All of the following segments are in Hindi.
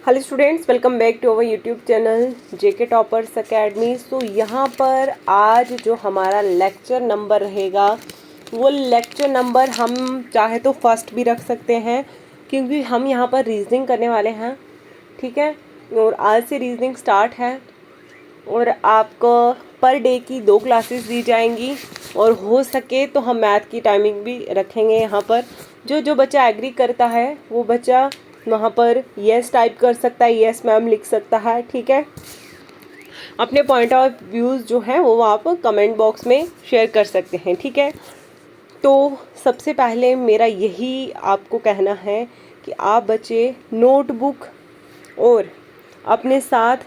Hello students, welcome back to our YouTube channel JK toppers academy. तो यहाँ पर आज जो हमारा लेक्चर नंबर रहेगा वो लेक्चर नंबर हम चाहे तो फर्स्ट भी रख सकते हैं, क्योंकि हम यहाँ पर रीजनिंग करने वाले हैं। ठीक है, और आज से रीजनिंग स्टार्ट है और आपको पर डे की 2 क्लासेस दी जाएंगी और हो सके तो हम मैथ की टाइमिंग भी रखेंगे। यहाँ पर जो बच्चा एग्री करता है वो बच्चा वहाँ पर यस टाइप कर सकता है, यस मैम लिख सकता है। ठीक है, अपने पॉइंट ऑफ व्यूज़ जो हैं वो आप कमेंट बॉक्स में शेयर कर सकते हैं। ठीक है, तो सबसे पहले मेरा यही आपको कहना है कि आप बच्चे नोटबुक और अपने साथ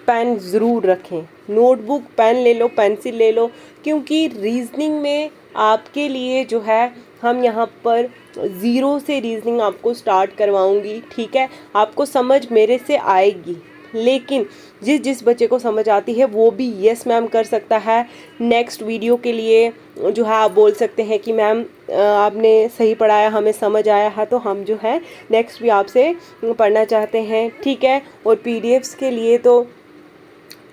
पेन ज़रूर रखें। नोटबुक, पेन ले लो, पेंसिल ले लो, क्योंकि रीजनिंग में आपके लिए जो है हम यहाँ पर ज़ीरो से रीजनिंग आपको स्टार्ट करवाऊँगी। ठीक है, आपको समझ मेरे से आएगी, लेकिन जिस बच्चे को समझ आती है वो भी यस मैम कर सकता है। नेक्स्ट वीडियो के लिए जो है आप बोल सकते हैं कि मैम आपने सही पढ़ाया, हमें समझ आया है, तो हम जो है नेक्स्ट भी आपसे पढ़ना चाहते हैं। ठीक है, और पीडीएफ्स के लिए तो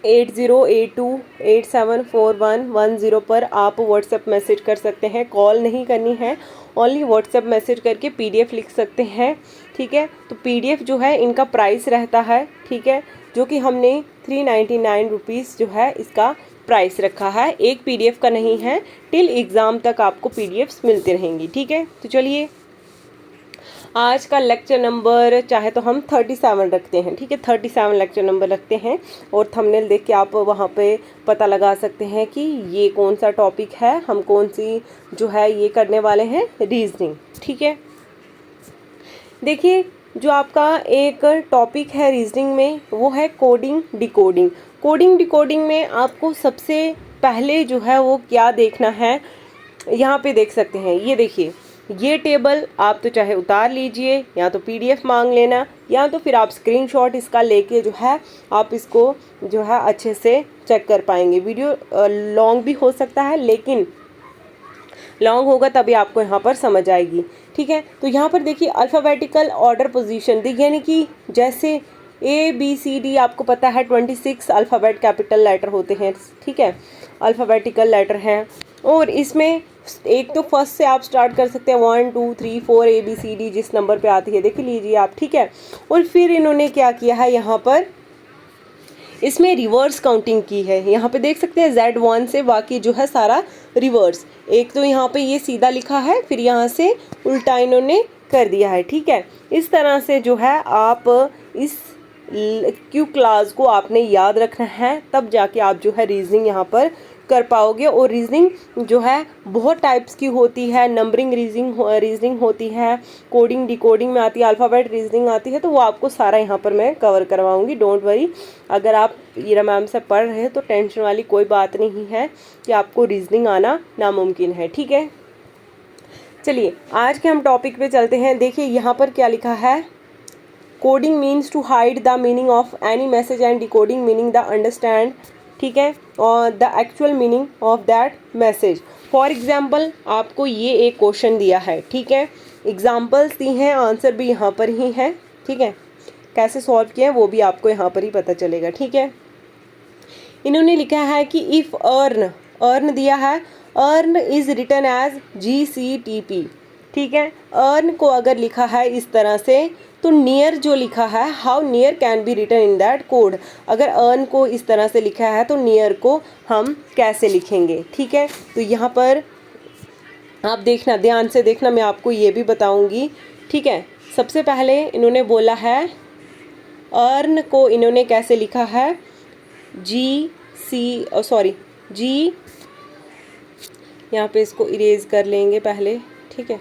8082874110 पर आप व्हाट्सएप मैसेज कर सकते हैं। कॉल नहीं करनी है, ओनली व्हाट्सएप मैसेज करके पीडीएफ लिख सकते हैं। ठीक है, तो पीडीएफ जो है इनका प्राइस रहता है, ठीक है, जो कि हमने 399 रुपीज़ जो है इसका प्राइस रखा है। एक पीडीएफ का नहीं है, टिल एग्ज़ाम तक आपको पीडीएफ्स मिलती रहेंगी। ठीक है, तो चलिए आज का लेक्चर नंबर चाहे तो हम 37 रखते हैं। ठीक है, 37 लेक्चर नंबर रखते हैं और थंबनेल देख के आप वहाँ पे पता लगा सकते हैं कि ये कौन सा टॉपिक है, हम कौन सी जो है ये करने वाले हैं, रीजनिंग। ठीक है, देखिए जो आपका एक टॉपिक है रीजनिंग में वो है कोडिंग डिकोडिंग। कोडिंग डिकोडिंग में आपको सबसे पहले जो है वो क्या देखना है, यहाँ पे देख सकते हैं। ये देखिए, ये टेबल आप तो चाहे उतार लीजिए या तो पीडीएफ मांग लेना, या तो फिर आप स्क्रीनशॉट इसका लेके जो है आप इसको जो है अच्छे से चेक कर पाएंगे। वीडियो लॉन्ग भी हो सकता है, लेकिन लॉन्ग होगा तभी आपको यहाँ पर समझ आएगी। ठीक है, तो यहाँ पर देखिए अल्फ़ाबेटिकल ऑर्डर पोजीशन, देखिए यानी कि जैसे ABCD आपको पता है 26 अल्फ़ाबेट कैपिटल लेटर होते हैं। ठीक है, अल्फ़ाबेटिकल लेटर हैं, और इसमें एक तो फर्स्ट से आप स्टार्ट कर सकते हैं, 1 2 3 4 ABCD जिस नंबर पे आती है देख लीजिए आप। ठीक है, और फिर इन्होंने क्या किया है, यहाँ पर इसमें रिवर्स काउंटिंग की है। यहाँ पे देख सकते हैं Z1 से बाकी जो है सारा रिवर्स। एक तो यहाँ पे ये सीधा लिखा है, फिर यहाँ से उल्टा इन्होंने कर दिया है। ठीक है, इस तरह से जो है आप इस क्यू क्लास को आपने याद रखना है, तब जाके आप जो है रीजनिंग यहाँ पर कर पाओगे। और रीजनिंग जो है बहुत टाइप्स की होती है, नंबरिंग रीजनिंग होती है, कोडिंग डिकोडिंग में आती है, अल्फ़ाबेट रीजनिंग आती है, तो वो आपको सारा यहाँ पर मैं कवर करवाऊँगी। डोंट वरी, अगर आप ईरा मैम से पढ़ रहे हैं तो टेंशन वाली कोई बात नहीं है कि आपको रीजनिंग आना नामुमकिन है। ठीक है, चलिए आज के हम टॉपिक पे चलते हैं। देखिए यहाँ पर क्या लिखा है, coding means to hide the meaning of any message and decoding meaning the understand. ठीक है, और the actual meaning of that message. For example आपको ये एक क्वेश्चन दिया है। ठीक है, एग्जाम्पल्स दी हैं, आंसर भी यहाँ पर ही है। ठीक है, कैसे सॉल्व किया है वो भी आपको यहाँ पर ही पता चलेगा। ठीक है, इन्होंने लिखा है कि इफ़ अर्न दिया है, earn is written as GCTP। ठीक है, अर्न को अगर लिखा है इस तरह से, तो नियर जो लिखा है, how near can be written in that code. अगर अर्न को इस तरह से लिखा है तो नियर को हम कैसे लिखेंगे। ठीक है, तो यहाँ पर आप देखना, ध्यान से देखना, मैं आपको ये भी बताऊंगी। ठीक है, सबसे पहले इन्होंने बोला है अर्न को इन्होंने कैसे लिखा है, जी, यहाँ पे इसको इरेज कर लेंगे पहले। ठीक है,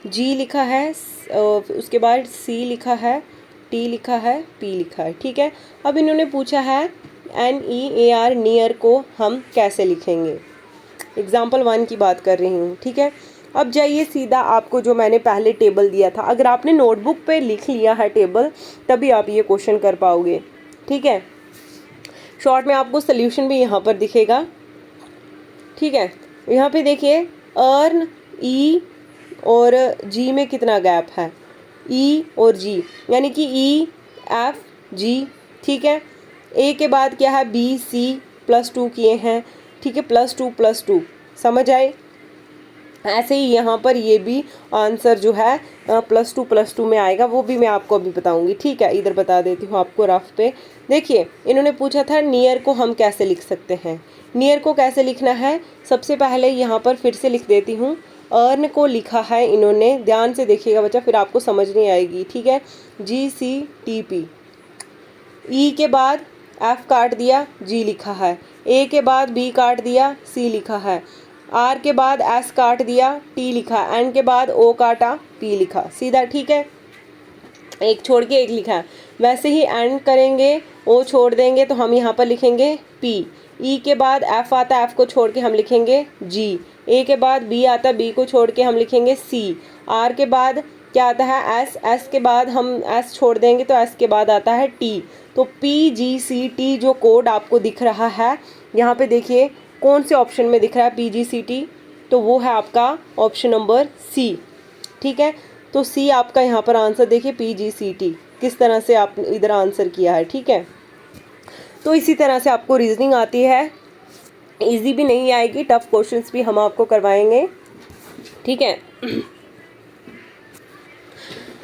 जी लिखा है, उसके बाद C लिखा है, T लिखा है, P लिखा है। ठीक है, अब इन्होंने पूछा है NEAR नियर को हम कैसे लिखेंगे। एग्जाम्पल 1 की बात कर रही हूँ। ठीक है, अब जाइए सीधा आपको जो मैंने पहले टेबल दिया था, अगर आपने नोटबुक पे लिख लिया है टेबल तभी आप ये क्वेश्चन कर पाओगे। ठीक है, शॉर्ट में आपको सोल्यूशन भी यहाँ पर दिखेगा। ठीक है, यहाँ पे देखिए अर्न E और G में कितना गैप है, ई और जी, यानी कि ई एफ जी, ठीक है। ए के बाद क्या है, बी सी +2 किए हैं, ठीक है, +2 समझ आए। ऐसे ही यहाँ पर ये भी आंसर जो है +2 में आएगा, वो भी मैं आपको अभी बताऊंगी, ठीक है। इधर बता देती हूँ आपको रफ पे। देखिए इन्होंने पूछा था नियर को हम कैसे लिख सकते हैं। नियर को कैसे लिखना है, सबसे पहले यहाँ पर फिर से लिख देती हूँ। अर्न को लिखा है इन्होंने, ध्यान से देखिएगा बच्चा, फिर आपको समझ नहीं आएगी, ठीक है। GCTP। ई के बाद एफ काट दिया, जी लिखा है। ए के बाद बी काट दिया, सी लिखा है। आर के बाद एस काट दिया, टी लिखा। एन के बाद ओ काटा, पी लिखा, सीधा, ठीक है। एक छोड़ के एक लिखा है। वैसे ही एंड करेंगे, ओ छोड़ देंगे तो हम यहाँ पर लिखेंगे पी। ई के बाद एफ आता है, एफ को छोड़ के हम लिखेंगे जी। ए के बाद बी आता है, बी को छोड़ के हम लिखेंगे सी। आर के बाद क्या आता है, एस। एस के बाद हम एस छोड़ देंगे तो एस के बाद आता है टी। तो PGCT जो कोड आपको दिख रहा है यहाँ पे, देखिए कौन से ऑप्शन में दिख रहा है PGCT, तो वो है आपका ऑप्शन नंबर सी, ठीक है। तो सी आपका यहाँ पर आंसर, देखिए PGCT किस तरह से आप इधर आंसर किया है, ठीक है। तो इसी तरह से आपको रीजनिंग आती है, इजी भी नहीं आएगी, टफ क्वेश्चंस भी हम आपको करवाएंगे, ठीक है।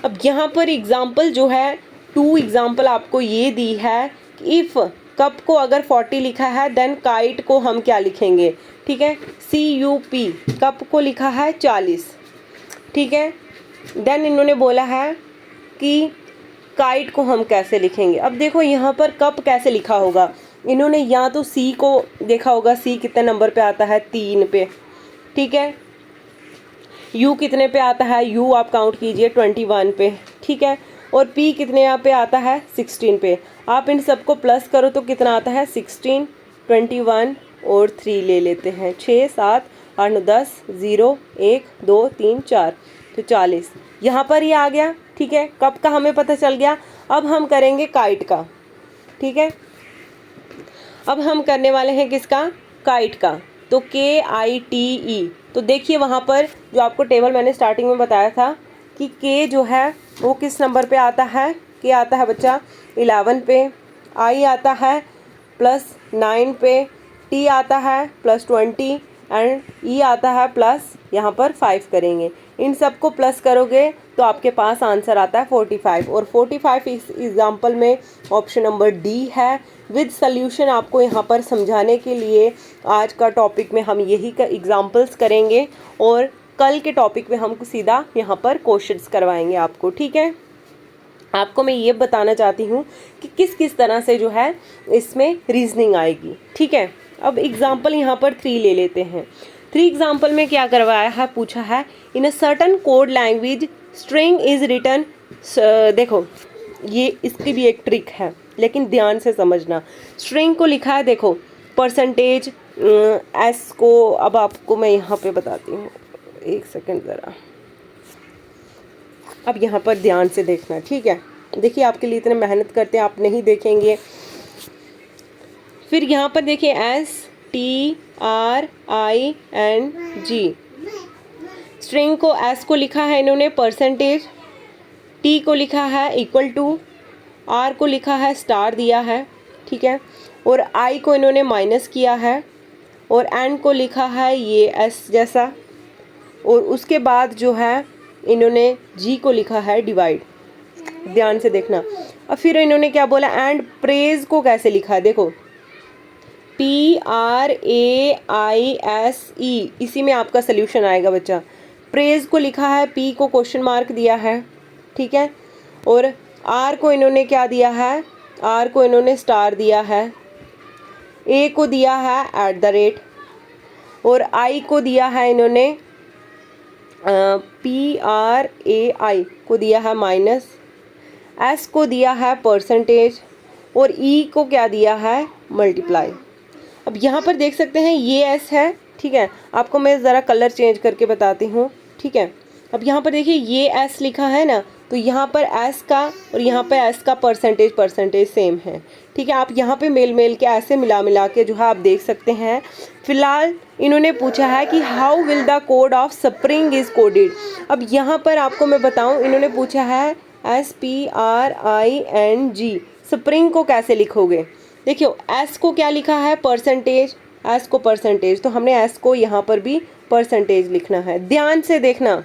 अब यहाँ पर एग्जाम्पल जो है 2 एग्जाम्पल आपको ये दी है कि इफ़ कप को अगर 40 लिखा है देन काइट को हम क्या लिखेंगे, ठीक है। CUP कप को लिखा है 40, ठीक है। देन इन्होंने बोला है कि काइट को हम कैसे लिखेंगे। अब देखो यहाँ पर कप कैसे लिखा होगा, इन्होंने या तो सी को देखा होगा, सी कितने नंबर पे आता है, 3 पे, ठीक है। यू कितने पे आता है, यू आप काउंट कीजिए 21 पे, ठीक है। और पी कितने यहाँ पे आता है, 16 पे। आप इन सबको प्लस करो तो कितना आता है, 16, 21 और 3 ले लेते हैं, 6, 7, 8, 9, 10, 0, 1, 2, 3, 4, तो 40 यहाँ पर ही आ गया, ठीक है। कब का हमें पता चल गया। अब हम करेंगे काइट का, ठीक है। अब हम करने वाले हैं किसका, काइट का। तो KITE, तो देखिए वहाँ पर जो आपको टेबल मैंने स्टार्टिंग में बताया था कि के जो है वो किस नंबर पे आता है, के आता है बच्चा 11 पे, आई आता है +9 पे, टी आता है +20 एंड ई आता है प्लस यहाँ पर 5 करेंगे। इन सबको प्लस करोगे तो आपके पास आंसर आता है 45, और 45 इस एग्जाम्पल में ऑप्शन नंबर डी है। विद सल्यूशन आपको यहाँ पर समझाने के लिए आज का टॉपिक में हम यही एग्जाम्पल्स करेंगे, और कल के टॉपिक में हम सीधा यहाँ पर क्वेश्चंस करवाएंगे आपको, ठीक है। आपको मैं ये बताना चाहती हूँ कि किस किस तरह से जो है इसमें रीजनिंग आएगी, ठीक है। अब एग्जाम्पल यहाँ पर 3 ले लेते हैं। 3 एग्जाम्पल में क्या करवाया है, पूछा है in a certain code language string is written. देखो ये इसकी भी एक ट्रिक है, लेकिन ध्यान से समझना। स्ट्रिंग को लिखा है, देखो परसेंटेज एस को, अब आपको मैं यहाँ पे बताती हूँ, एक सेकंड ज़रा। अब यहाँ पर ध्यान से देखना, ठीक है। देखिए आपके लिए इतने मेहनत करते हैं, आप नहीं देखेंगे। फिर यहाँ पर देखिए STRING। स्ट्रिंग को एस को लिखा है इन्होंने परसेंटेज, टी को लिखा है =, आर को लिखा है स्टार दिया है, ठीक है। और आई को इन्होंने माइनस किया है, और एन को लिखा है ये एस जैसा, और उसके बाद जो है इन्होंने जी को लिखा है डिवाइड। ध्यान से देखना। अब फिर इन्होंने क्या बोला, एंड प्रेज को कैसे लिखा है, देखो PRAISE, इसी में आपका सल्यूशन आएगा बच्चा। प्रेज को लिखा है, पी को क्वेश्चन मार्क दिया है, ठीक है। और आर को इन्होंने क्या दिया है, आर को इन्होंने स्टार दिया है, ए को दिया है @ और आई को दिया है इन्होंने PRAI को दिया है माइनस, एस को दिया है परसेंटेज, और ई को क्या दिया है, मल्टीप्लाई। अब यहाँ पर देख सकते हैं ये एस है, ठीक है। आपको मैं ज़रा कलर चेंज करके बताती हूँ, ठीक है। अब यहाँ पर देखिए ये एस लिखा है ना, तो यहाँ पर एस का और यहाँ पे एस का परसेंटेज सेम है, ठीक है। आप यहाँ पे मेल के ऐसे मिला के जो है आप देख सकते हैं। फिलहाल इन्होंने पूछा है कि how will the code of spring is coded. अब यहाँ पर आपको मैं बताऊँ, इन्होंने पूछा है SPRING, स्प्रिंग को कैसे लिखोगे। देखियो एस को क्या लिखा है, परसेंटेज, एस को परसेंटेज, तो हमने एस को यहाँ पर भी परसेंटेज लिखना है, ध्यान से देखना।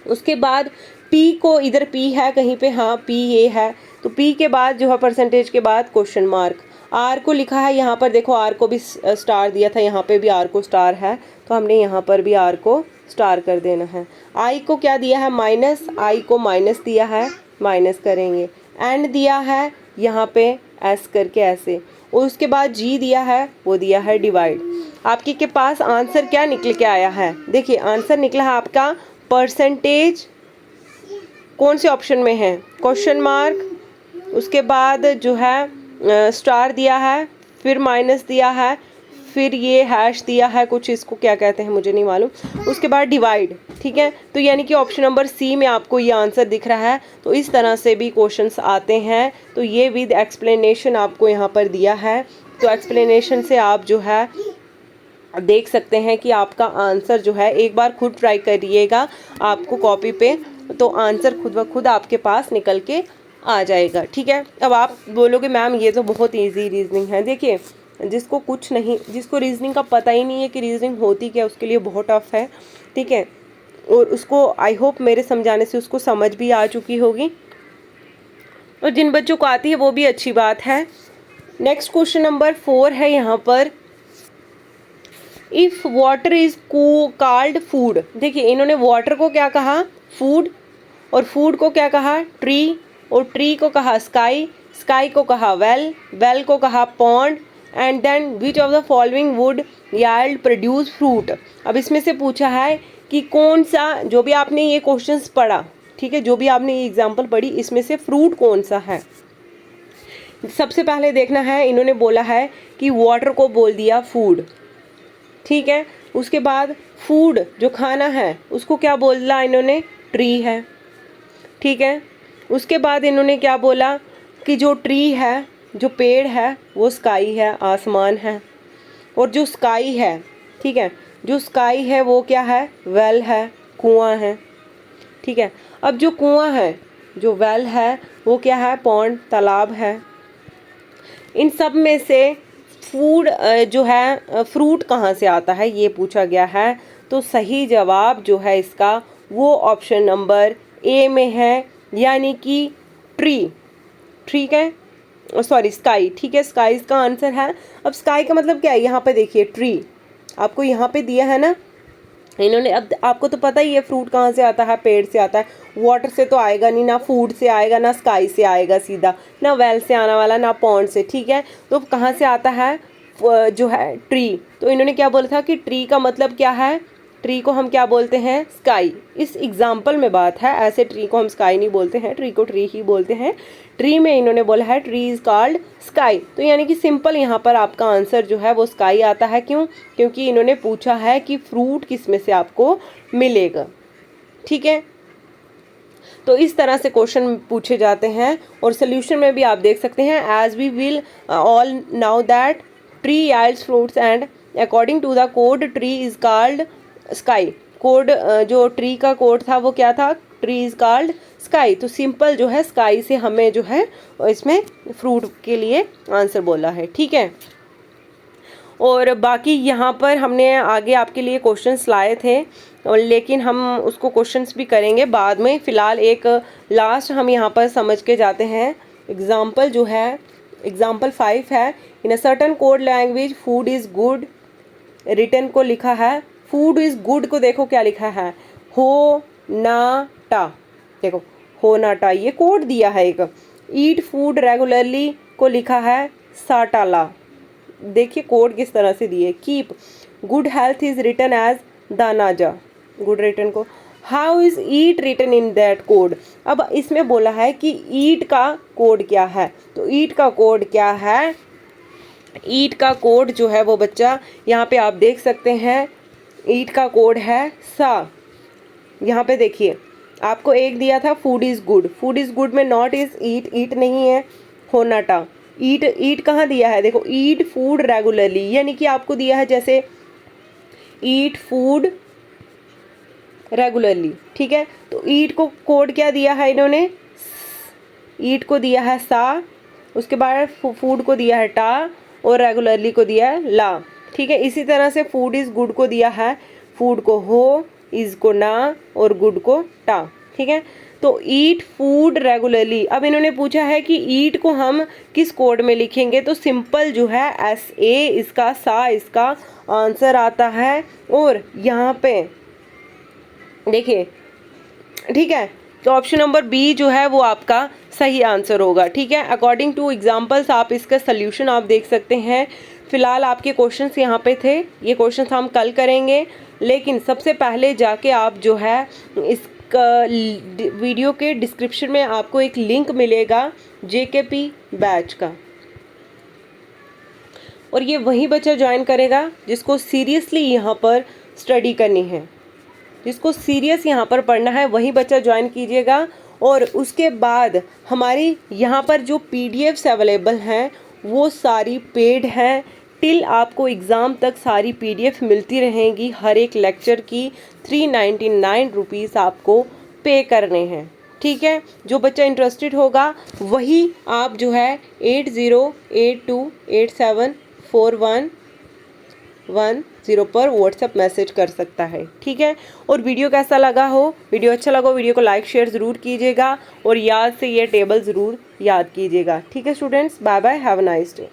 उसके बाद पी को, इधर पी है कहीं पे, हाँ पी ये है, तो पी के बाद जो है परसेंटेज के बाद क्वेश्चन मार्क। आर को लिखा है यहाँ पर, देखो आर को भी स्टार दिया था, यहाँ पे भी आर को स्टार है, तो हमने यहाँ पर भी आर को स्टार कर देना है। आई को क्या दिया है, माइनस, आई को माइनस दिया है, माइनस करेंगे। एंड दिया है यहाँ पे एस करके ऐसे, और उसके बाद जी दिया है, वो दिया है डिवाइड। आपके के पास आंसर क्या निकल के आया है, देखिए आंसर निकला है आपका परसेंटेज, कौन से ऑप्शन में है, क्वेश्चन मार्क, उसके बाद जो है स्टार दिया है, फिर माइनस दिया है, फिर ये हैश दिया है, कुछ इसको क्या कहते हैं मुझे नहीं मालूम, उसके बाद डिवाइड, ठीक है। तो यानी कि ऑप्शन नंबर सी में आपको ये आंसर दिख रहा है। तो इस तरह से भी क्वेश्चंस आते हैं, तो ये विद एक्सप्लेनेशन आपको यहाँ पर दिया है। तो एक्सप्लेनेशन से आप जो है देख सकते हैं कि आपका आंसर जो है, एक बार खुद ट्राई करिएगा आपको कॉपी पे, तो आंसर खुद ब खुद आपके पास निकल के आ जाएगा, ठीक है। अब आप बोलोगे मैम ये तो बहुत इजी रीजनिंग है, देखिए जिसको कुछ नहीं, जिसको रीजनिंग का पता ही नहीं है कि रीजनिंग होती क्या, उसके लिए बहुत टफ है, ठीक है। और उसको आई होप मेरे समझाने से उसको समझ भी आ चुकी होगी, और जिन बच्चों को आती है वो भी अच्छी बात है। नेक्स्ट क्वेश्चन नंबर 4 है यहाँ पर, if water is called food. देखिए इन्होंने वाटर को क्या कहा, फूड, और फूड को क्या कहा, ट्री, और ट्री को कहा स्काई, स्काई को कहा वेल, वेल को कहा pond, and then which of the following would yield produce fruit. अब इसमें से पूछा है कि कौन सा, जो भी आपने ये क्वेश्चंस पढ़ा, ठीक है, जो भी आपने ये एग्जाम्पल पढ़ी, इसमें से फ्रूट कौन सा है। सबसे पहले देखना है, इन्होंने बोला है कि वाटर को बोल दिया फूड, ठीक है। उसके बाद फूड जो खाना है उसको क्या बोला इन्होंने, ट्री है, ठीक है। उसके बाद इन्होंने क्या बोला कि जो ट्री है, जो पेड़ है, वो स्काई है, आसमान है, और जो स्काई है, ठीक है, जो स्काई है वो क्या है, वेल है, कुआं है, ठीक है। अब जो कुआं है, जो वेल है, वो क्या है, पॉन्ड, तालाब है। इन सब में से फूड जो है, फ्रूट कहाँ से आता है ये पूछा गया है। तो सही जवाब जो है इसका वो ऑप्शन नंबर ए में है, यानी कि ट्री, ठीक है, सॉरी स्काई, ठीक है, स्काई इसका आंसर है। अब स्काई का मतलब क्या है, यहाँ पे देखिए ट्री आपको यहाँ पे दिया है ना इन्होंने। अब आपको तो पता ही है फ्रूट कहाँ से आता है, पेड़ से आता है, वाटर से तो आएगा नहीं, ना फूड से आएगा, ना स्काई से आएगा सीधा, ना वेल से आने वाला, ना पॉन्ड से, ठीक है। तो कहाँ से आता है, जो है ट्री। तो इन्होंने क्या बोला था कि ट्री का मतलब क्या है, ट्री को हम क्या बोलते हैं, स्काई। इस एग्जाम्पल में बात है, ऐसे ट्री को हम स्काई नहीं बोलते हैं, ट्री को ट्री ही बोलते हैं। ट्री में इन्होंने बोला है ट्री इज कॉल्ड स्काई, तो यानी कि सिंपल यहाँ पर आपका आंसर जो है वो स्काई आता है। क्यों, क्योंकि इन्होंने पूछा है कि फ्रूट किस में से आपको मिलेगा, ठीक है। तो इस तरह से क्वेश्चन पूछे जाते हैं, और सोल्यूशन में भी आप देख सकते हैं, as we will all now that tree yields fruits and according to the code tree is called sky. Code जो ट्री का कोड था वो क्या था, ट्री इज कॉल्ड स्काई। तो सिंपल जो है स्काई से हमें जो है इसमें फ्रूट के लिए आंसर बोला है, ठीक है। और बाकी यहाँ पर हमने आगे आपके लिए क्वेश्चंस लाए थे, और लेकिन हम उसको क्वेश्चंस भी करेंगे बाद में। फ़िलहाल एक लास्ट हम यहाँ पर समझ के जाते हैं। एग्जाम्पल जो है, एग्जाम्पल 5 है, in a certain code language food is good, return को लिखा है, फूड इज़ गुड को देखो क्या लिखा है, हो ना टा, देखो हो ना टा, ये कोड दिया है एक। ईट फूड रेगुलरली को लिखा है साटाला, देखिए कोड किस तरह से दिए। Keep good health is written as दानाजा, गुड रिटर्न को। How is eat written in that code. अब इसमें बोला है कि ईट का कोड क्या है, तो ईट का कोड क्या है, ईट का कोड जो है वो बच्चा यहाँ पे आप देख सकते हैं, ईट का कोड है सा। यहाँ पे देखिए आपको एक दिया था food is good, food is good में नॉट इज़ ईट, ईट नहीं है, होना टा। ईट, ईट कहाँ दिया है, देखो ईट फूड रेगुलरली, यानी कि आपको दिया है जैसे ईट फूड रेगुलरली, ठीक है। तो ईट को कोड क्या दिया है इन्होंने, ईट को दिया है सा, उसके बाद फूड को दिया है टा और रेगुलरली को दिया है ला, ठीक है। इसी तरह से फूड इज़ गुड को दिया है फूड को हो, इज़ को ना और गुड को टा, ठीक है। तो ईट फूड रेगुलरली। अब इन्होंने पूछा है कि ईट को हम किस कोड में लिखेंगे, तो सिंपल जो है SA इसका, सा इसका आंसर आता है। और यहाँ पे देखिए, ठीक है, तो ऑप्शन नंबर बी जो है वो आपका सही आंसर होगा, ठीक है। अकॉर्डिंग टू एग्जांपल्स आप इसका सोल्यूशन आप देख सकते हैं। फिलहाल आपके क्वेश्चंस यहाँ पे थे, ये क्वेश्चंस हम कल करेंगे, लेकिन सबसे पहले जाके आप जो है इसका वीडियो के डिस्क्रिप्शन में आपको एक लिंक मिलेगा JKP बैच का, और ये वही बच्चा ज्वाइन करेगा जिसको सीरियसली यहाँ पर स्टडी करनी है, जिसको सीरियस यहाँ पर पढ़ना है, वही बच्चा ज्वाइन कीजिएगा। और उसके बाद हमारी यहाँ पर जो PDFs अवेलेबल हैं वो सारी पेड हैं, टिल आपको एग्ज़ाम तक सारी PDF मिलती रहेंगी। हर एक लेक्चर की 399 रुपीज़ आपको पे करने हैं, ठीक है। जो बच्चा इंटरेस्टेड होगा वही आप जो है 8082874110 पर व्हाट्सएप मैसेज कर सकता है, ठीक है। और वीडियो कैसा लगा हो, वीडियो अच्छा लगा हो, वीडियो को लाइक शेयर ज़रूर कीजिएगा और याद से ये टेबल ज़रूर याद कीजिएगा, ठीक है students. Bye bye, have a nice day.